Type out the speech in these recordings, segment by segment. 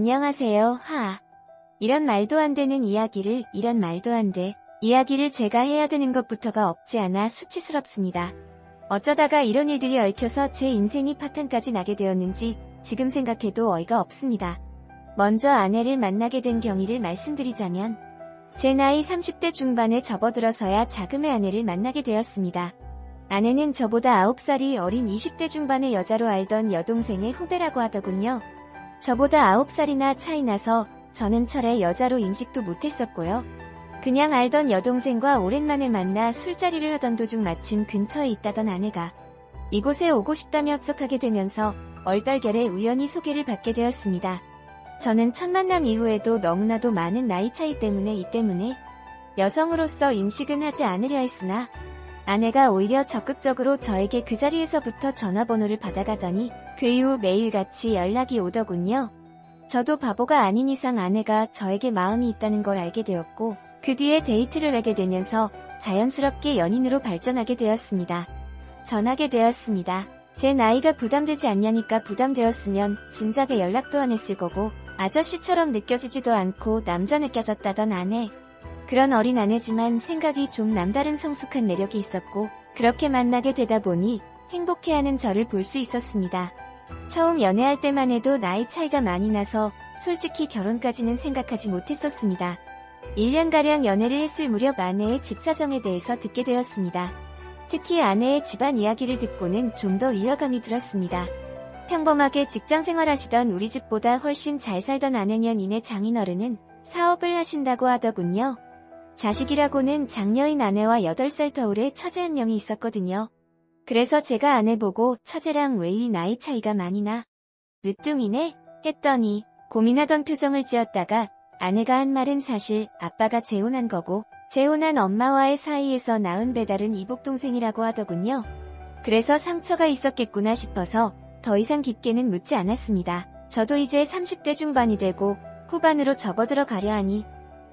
안녕하세요. 이런 말도 안 되는 이야기를, 이런 말도 안 돼. 이야기를 제가 해야 되는 것부터가 없지 않아 수치스럽습니다. 어쩌다가 이런 일들이 얽혀서 제 인생이 파탄까지 나게 되었는지 지금 생각해도 어이가 없습니다. 먼저 아내를 만나게 된 경위를 말씀드리자면 제 나이 30대 중반에 접어들어서야 자금의 아내를 만나게 되었습니다. 아내는 저보다 9살이 어린 20대 중반의 여자로 알던 여동생의 후배라고 하더군요. 저보다 9살이나 차이 나서 저는 철에 여자로 인식도 못했었고요. 그냥 알던 여동생과 오랜만에 만나 술자리를 하던 도중 마침 근처에 있다던 아내가 이곳에 오고 싶다며 약속하게 되면서 얼떨결에 우연히 소개를 받게 되었습니다. 저는 첫 만남 이후에도 너무나도 많은 나이 차이 때문에 이 때문에 여성으로서 인식은 하지 않으려 했으나 아내가 오히려 적극적으로 저에게 그 자리에서부터 전화번호를 받아가더니 그 이후 매일같이 연락이 오더군요. 저도 바보가 아닌 이상 아내가 저에게 마음이 있다는 걸 알게 되었고 그 뒤에 데이트를 하게 되면서 자연스럽게 연인으로 발전하게 되었습니다. 전하게 되었습니다. 제 나이가 부담되지 않냐니까 부담되었으면 진작에 연락도 안 했을 거고 아저씨처럼 느껴지지도 않고 남자 느껴졌다던 아내. 그런 어린 아내지만 생각이 좀 남다른 성숙한 매력이 있었고 그렇게 만나게 되다 보니 행복해하는 저를 볼 수 있었습니다. 처음 연애할 때만 해도 나이 차이가 많이 나서 솔직히 결혼까지는 생각하지 못했었습니다. 1년가량 연애를 했을 무렵 아내의 집 사정에 대해서 듣게 되었습니다. 특히 아내의 집안 이야기를 듣고는 좀 더 위화감이 들었습니다. 평범하게 직장 생활하시던 우리 집보다 훨씬 잘 살던 아내년 이내 장인어른은 사업을 하신다고 하더군요. 자식이라고는 장녀인 아내와 8살 터울의 처제 한 명이 있었거든요. 그래서 제가 아내 보고 처제랑 왜 이 나이 차이가 많이 나? 늦둥이네? 했더니 고민하던 표정을 지었다가 아내가 한 말은 사실 아빠가 재혼한 거고 재혼한 엄마와의 사이에서 낳은 배달은 이복동생이라고 하더군요. 그래서 상처가 있었겠구나 싶어서 더 이상 깊게는 묻지 않았습니다. 저도 이제 30대 중반이 되고 후반으로 접어들어 가려 하니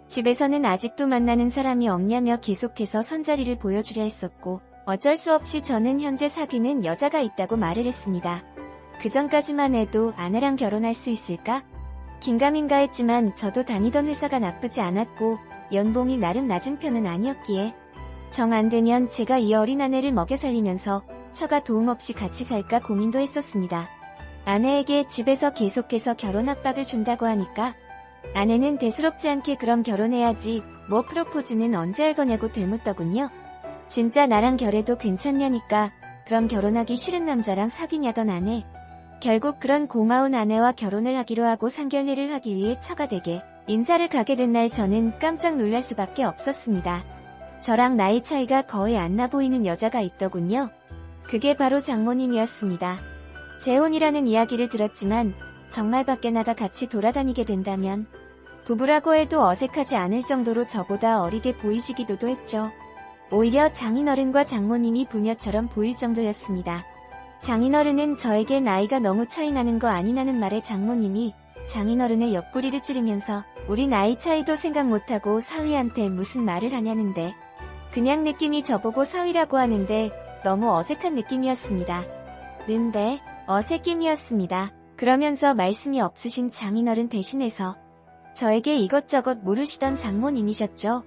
집에서는 아직도 만나는 사람이 없냐며 계속해서 선자리를 보여주려 했었고 어쩔 수 없이 저는 현재 사귀는 여자가 있다고 말을 했습니다. 그전까지만 해도 아내랑 결혼할 수 있을까? 긴가민가 했지만 저도 다니던 회사가 나쁘지 않았고 연봉이 나름 낮은 편은 아니었기에 정 안 되면 제가 이 어린 아내를 먹여 살리면서 처가 도움 없이 같이 살까 고민도 했었습니다. 아내에게 집에서 계속해서 결혼 압박을 준다고 하니까 아내는 대수롭지 않게 그럼 결혼해야지 뭐 프로포즈는 언제 할 거냐고 되묻더군요. 진짜 나랑 결해도 괜찮냐니까 그럼 결혼하기 싫은 남자랑 사귀냐던 아내. 결국 그런 고마운 아내와 결혼을 하기로 하고 상견례를 하기 위해 처가 댁에 인사를 가게 된 날 저는 깜짝 놀랄 수밖에 없었습니다. 저랑 나이 차이가 거의 안 나 보이는 여자가 있더군요. 그게 바로 장모님이었습니다. 재혼이라는 이야기를 들었지만 정말 밖에 나가 같이 돌아다니게 된다면 부부라고 해도 어색하지 않을 정도로 저보다 어리게 보이시기도 했죠. 오히려 장인어른과 장모님이 부녀처럼 보일 정도였습니다. 장인어른은 저에게 나이가 너무 차이 나는 거 아니냐는 말에 장모님이 장인어른의 옆구리를 찌르면서 우리 나이 차이도 생각 못하고 사위한테 무슨 말을 하냐는데 그냥 느낌이 저보고 사위라고 하는데 너무 어색한 느낌이었습니다. 는데 어색임이었습니다. 그러면서 말씀이 없으신 장인어른 대신해서 저에게 이것저것 물으시던 장모님이셨죠.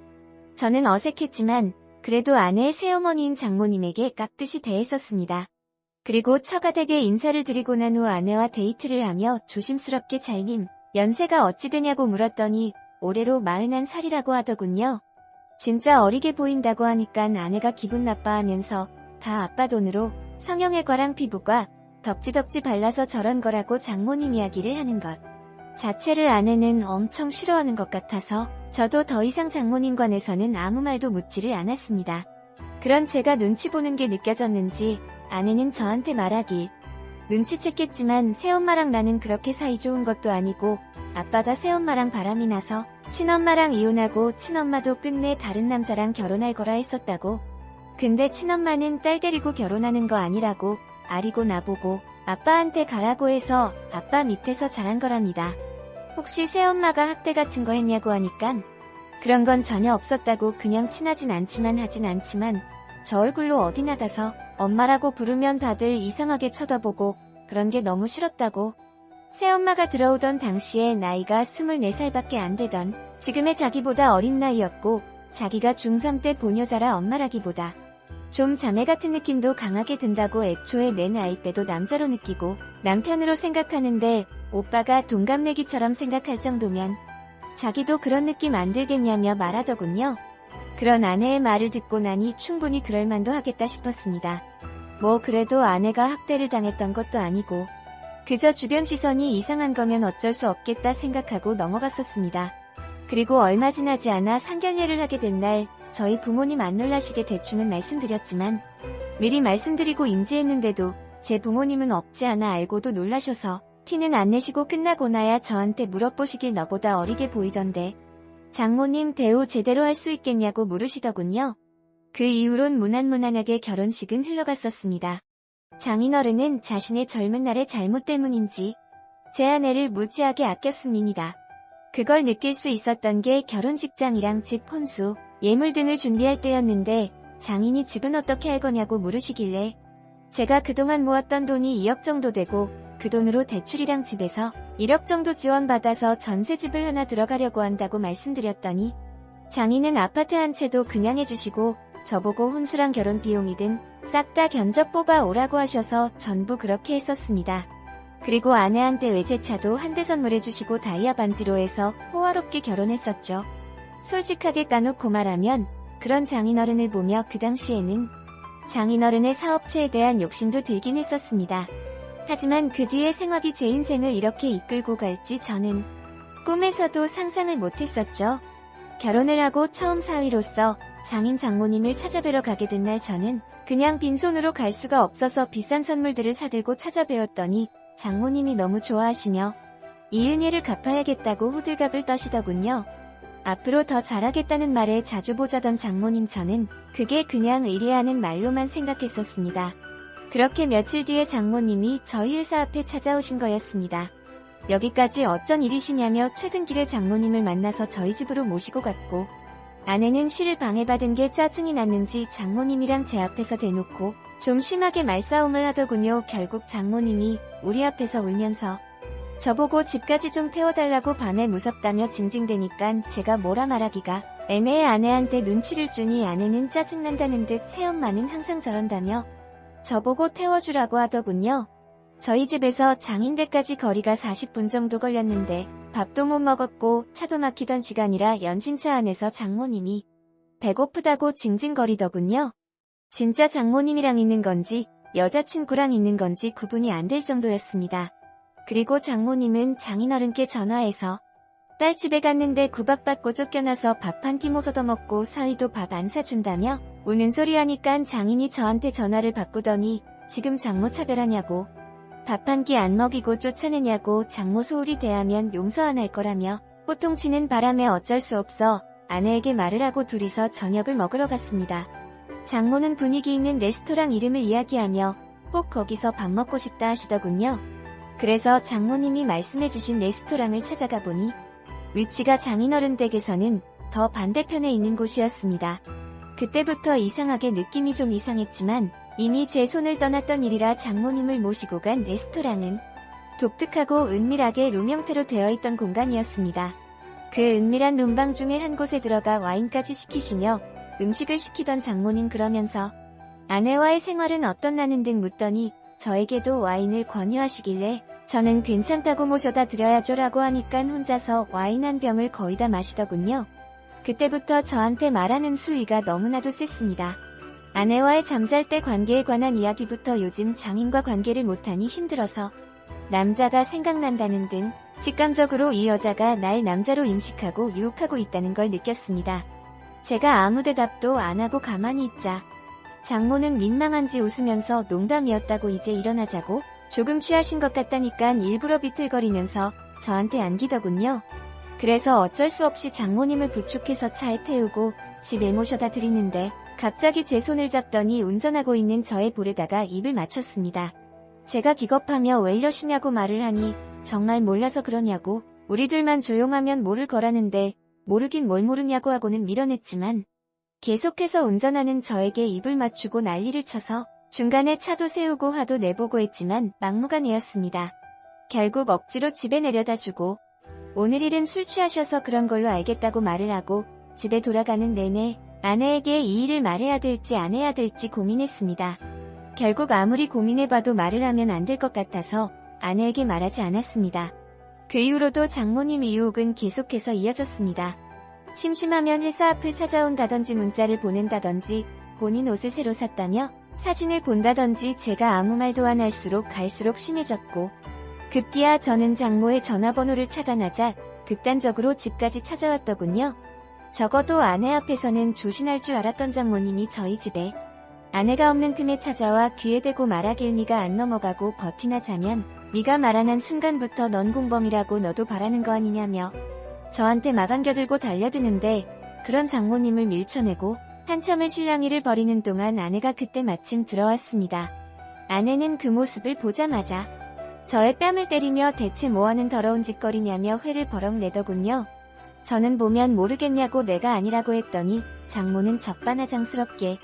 저는 어색했지만 그래도 아내의 새어머니인 장모님에게 깍듯이 대했었습니다. 그리고 처가댁에 인사를 드리고 난 후 아내와 데이트를 하며 조심스럽게 잘님, 연세가 어찌 되냐고 물었더니 올해로 41살이라고 하더군요. 진짜 어리게 보인다고 하니까 아내가 기분 나빠하면서 다 아빠 돈으로 성형외 과랑 피부과 덕지덕지 발라서 저런 거라고 장모님 이야기를 하는 것 자체를 아내는 엄청 싫어하는 것 같아서 저도 더 이상 장모님관에서는 아무 말도 묻지를 않았습니다. 그런 제가 눈치 보는 게 느껴졌는지 아내는 저한테 말하길 눈치챘겠지만 새엄마랑 나는 그렇게 사이 좋은 것도 아니고 아빠가 새엄마랑 바람이 나서 친엄마랑 이혼하고 친엄마도 끝내 다른 남자랑 결혼할 거라 했었다고. 근데 친엄마는 딸 데리고 결혼하는 거 아니라고 아리고 나보고 아빠한테 가라고 해서 아빠 밑에서 자란 거랍니다. 혹시 새엄마가 학대 같은 거 했냐고 하니깐 그런 건 전혀 없었다고 그냥 친하진 않지만 하진 않지만 저 얼굴로 어디 나가서 엄마라고 부르면 다들 이상하게 쳐다보고 그런 게 너무 싫었다고. 새엄마가 들어오던 당시에 나이가 24살밖에 안 되던 지금의 자기보다 어린 나이였고 자기가 중3 때 보녀자라 엄마라기보다 좀 자매 같은 느낌도 강하게 든다고 애초에 내 나이 때도 남자로 느끼고 남편으로 생각하는데 오빠가 동갑내기처럼 생각할 정도면 자기도 그런 느낌 안 들겠냐며 말하더군요. 그런 아내의 말을 듣고 나니 충분히 그럴 만도 하겠다 싶었습니다. 뭐 그래도 아내가 학대를 당했던 것도 아니고 그저 주변 시선이 이상한 거면 어쩔 수 없겠다 생각하고 넘어갔었습니다. 그리고 얼마 지나지 않아 상견례를 하게 된 날 저희 부모님 안 놀라시게 대충은 말씀드렸지만 미리 말씀드리고 인지했는데도 제 부모님은 없지 않아 알고도 놀라셔서 티는 안 내시고 끝나고 나야 저한테 물어보시길 너보다 어리게 보이던데 장모님 대우 제대로 할 수 있겠냐고 물으시더군요. 그 이후론 무난무난하게 결혼식은 흘러갔었습니다. 장인어른은 자신의 젊은 날의 잘못 때문인지 제 아내를 무지하게 아꼈습니다. 그걸 느낄 수 있었던 게 결혼식장이랑 집 혼수, 예물 등을 준비할 때였는데 장인이 집은 어떻게 할 거냐고 물으시길래 제가 그동안 모았던 돈이 2억 정도 되고 그 돈으로 대출이랑 집에서 1억 정도 지원받아서 전세집을 하나 들어가려고 한다고 말씀드렸더니 장인은 아파트 한 채도 그냥 해주시고 저보고 혼수랑 결혼 비용이든 싹 다 견적 뽑아 오라고 하셔서 전부 그렇게 했었습니다. 그리고 아내한테 외제차도 한 대 선물해주시고 다이아 반지로 해서 호화롭게 결혼했었죠. 솔직하게 까놓고 말하면 그런 장인어른을 보며 그 당시에는 장인어른의 사업체에 대한 욕심도 들긴 했었습니다. 하지만 그 뒤에 생활이 제 인생을 이렇게 이끌고 갈지 저는 꿈에서도 상상을 못했었죠. 결혼을 하고 처음 사위로서 장인 장모님을 찾아뵈러 가게 된 날 저는 그냥 빈손으로 갈 수가 없어서 비싼 선물들을 사들고 찾아뵈었더니 장모님이 너무 좋아하시며 이 은혜를 갚아야겠다고 호들갑을 떠시더군요. 앞으로 더 잘하겠다는 말에 자주 보자던 장모님 저는 그게 그냥 의리하는 말로만 생각했었습니다. 그렇게 며칠 뒤에 장모님이 저희 회사 앞에 찾아오신 거였습니다. 여기까지 어쩐 일이시냐며 퇴근길에 장모님을 만나서 저희 집으로 모시고 갔고 아내는 시를 방해받은 게 짜증이 났는지 장모님이랑 제 앞에서 대놓고 좀 심하게 말싸움을 하더군요. 결국 장모님이 우리 앞에서 울면서 저보고 집까지 좀 태워달라고 밤에 무섭다며 징징대니깐 제가 뭐라 말하기가 애매해 아내한테 눈치를 주니 아내는 짜증난다는 듯 새엄마는 항상 저런다며 저보고 태워주라고 하더군요. 저희 집에서 장인댁까지 거리가 40분 정도 걸렸는데 밥도 못 먹었고 차도 막히던 시간이라 연진차 안에서 장모님이 배고프다고 징징거리더군요. 진짜 장모님이랑 있는 건지 여자친구랑 있는 건지 구분이 안 될 정도였습니다. 그리고 장모님은 장인어른께 전화해서 딸 집에 갔는데 구박받고 쫓겨나서 밥 한 끼 못 얻어먹고 사위도 밥 안 사준다며 우는 소리 하니깐 장인이 저한테 전화를 바꾸더니 지금 장모 차별하냐고 밥 한 끼 안 먹이고 쫓아내냐고 장모 소홀히 대하면 용서 안 할 거라며 호통치는 바람에 어쩔 수 없어 아내에게 말을 하고 둘이서 저녁을 먹으러 갔습니다. 장모는 분위기 있는 레스토랑 이름을 이야기하며 꼭 거기서 밥 먹고 싶다 하시더군요. 그래서 장모님이 말씀해주신 레스토랑을 찾아가 보니 위치가 장인어른 댁에서는 더 반대편에 있는 곳이었습니다. 그때부터 이상하게 느낌이 좀 이상했지만 이미 제 손을 떠났던 일이라 장모님을 모시고 간 레스토랑은 독특하고 은밀하게 룸 형태로 되어 있던 공간이었습니다. 그 은밀한 룸방 중에 한 곳에 들어가 와인까지 시키시며 음식을 시키던 장모님 그러면서 아내와의 생활은 어떻나는 등 묻더니 저에게도 와인을 권유하시길래 저는 괜찮다고 모셔다 드려야죠 라고 하니깐 혼자서 와인 한 병을 거의 다 마시더군요. 그때부터 저한테 말하는 수위가 너무나도 셌습니다. 아내와의 잠잘 때 관계에 관한 이야기부터 요즘 장인과 관계를 못하니 힘들어서 남자가 생각난다는 등 직감적으로 이 여자가 날 남자로 인식하고 유혹하고 있다는 걸 느꼈습니다. 제가 아무 대답도 안 하고 가만히 있자 장모는 민망한지 웃으면서 농담이었다고 이제 일어나자고 조금 취하신 것 같다니깐 일부러 비틀거리면서 저한테 안기더군요. 그래서 어쩔 수 없이 장모님을 부축해서 차에 태우고 집에 모셔다 드리는데 갑자기 제 손을 잡더니 운전하고 있는 저의 볼에다가 입을 맞췄습니다. 제가 기겁하며 왜 이러시냐고 말을 하니 정말 몰라서 그러냐고 우리들만 조용하면 모를 거라는데 모르긴 뭘 모르냐고 하고는 밀어냈지만 계속해서 운전하는 저에게 입을 맞추고 난리를 쳐서 중간에 차도 세우고 화도 내보고 했지만 막무가내였습니다. 결국 억지로 집에 내려다주고 오늘 일은 술 취하셔서 그런 걸로 알겠다고 말을 하고 집에 돌아가는 내내 아내에게 이 일을 말해야 될지 안 해야 될지 고민했습니다. 결국 아무리 고민해봐도 말을 하면 안 될 것 같아서 아내에게 말하지 않았습니다. 그 이후로도 장모님 유혹은 계속해서 이어졌습니다. 심심하면 회사 앞을 찾아온다든지 문자를 보낸다든지 본인 옷을 새로 샀다며 사진을 본다든지 제가 아무 말도 안 할수록 갈수록 심해졌고 급기야 저는 장모의 전화번호를 차단하자 극단적으로 집까지 찾아왔더군요. 적어도 아내 앞에서는 조신할 줄 알았던 장모님이 저희 집에 아내가 없는 틈에 찾아와 귀에 대고 말하길 네가 안 넘어가고 버티나 자면 네가 말 안 한 순간부터 넌 공범이라고 너도 바라는 거 아니냐며 저한테 막 안겨들고 달려드는데 그런 장모님을 밀쳐내고 한참을 실랑이를 벌이는 동안 아내가 그때 마침 들어왔습니다. 아내는 그 모습을 보자마자 저의 뺨을 때리며 대체 뭐하는 더러운 짓거리냐며 회를 버럭 내더군요. 저는 보면 모르겠냐고 내가 아니라고 했더니 장모는 적반하장스럽게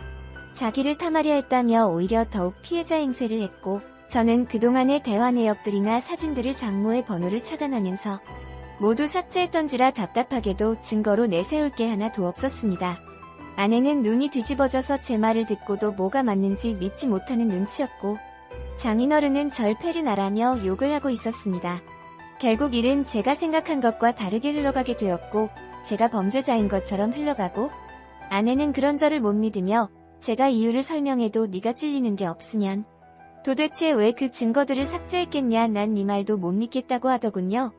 자기를 탐하려 했다며 오히려 더욱 피해자 행세를 했고 저는 그동안의 대화 내역들이나 사진들을 장모의 번호를 차단하면서 모두 삭제했던지라 답답하게도 증거로 내세울 게 하나도 없었습니다. 아내는 눈이 뒤집어져서 제 말을 듣고도 뭐가 맞는지 믿지 못하는 눈치였고 장인어른은 절 패리나라며 욕을 하고 있었습니다. 결국 일은 제가 생각한 것과 다르게 흘러가게 되었고 제가 범죄자인 것처럼 흘러가고 아내는 그런 저를 못 믿으며 제가 이유를 설명해도 네가 찔리는 게 없으면 도대체 왜 그 증거들을 삭제했겠냐 난 네 말도 못 믿겠다고 하더군요.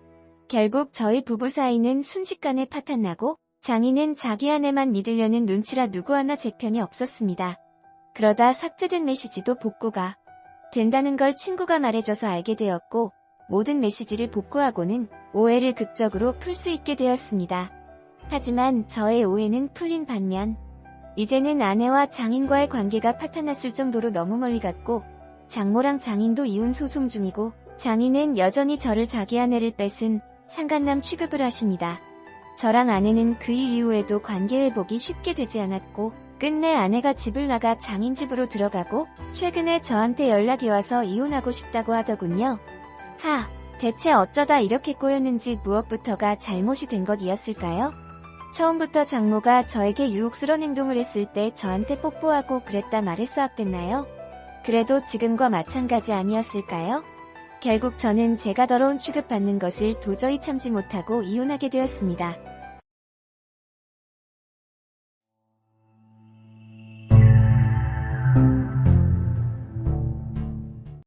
결국 저희 부부 사이는 순식간에 파탄나고 장인은 자기 아내만 믿으려는 눈치라 누구 하나 제 편이 없었습니다. 그러다 삭제된 메시지도 복구가 된다는 걸 친구가 말해줘서 알게 되었고 모든 메시지를 복구하고는 오해를 극적으로 풀 수 있게 되었습니다. 하지만 저의 오해는 풀린 반면 이제는 아내와 장인과의 관계가 파탄났을 정도로 너무 멀리 갔고 장모랑 장인도 이혼 소송 중이고 장인은 여전히 저를 자기 아내를 뺏은 상간남 취급을 하십니다. 저랑 아내는 그 이후에도 관계 회복이 쉽게 되지 않았고 끝내 아내가 집을 나가 장인 집으로 들어가고 최근에 저한테 연락이 와서 이혼하고 싶다고 하더군요. 대체 어쩌다 이렇게 꼬였는지 무엇부터가 잘못이 된 것이었을까요? 처음부터 장모가 저에게 유혹스러운 행동을 했을 때 저한테 뽀뽀하고 그랬다 말해서 합됐나요? 그래도 지금과 마찬가지 아니었을까요? 결국 저는 제가 더러운 취급받는 것을 도저히 참지 못하고 이혼하게 되었습니다.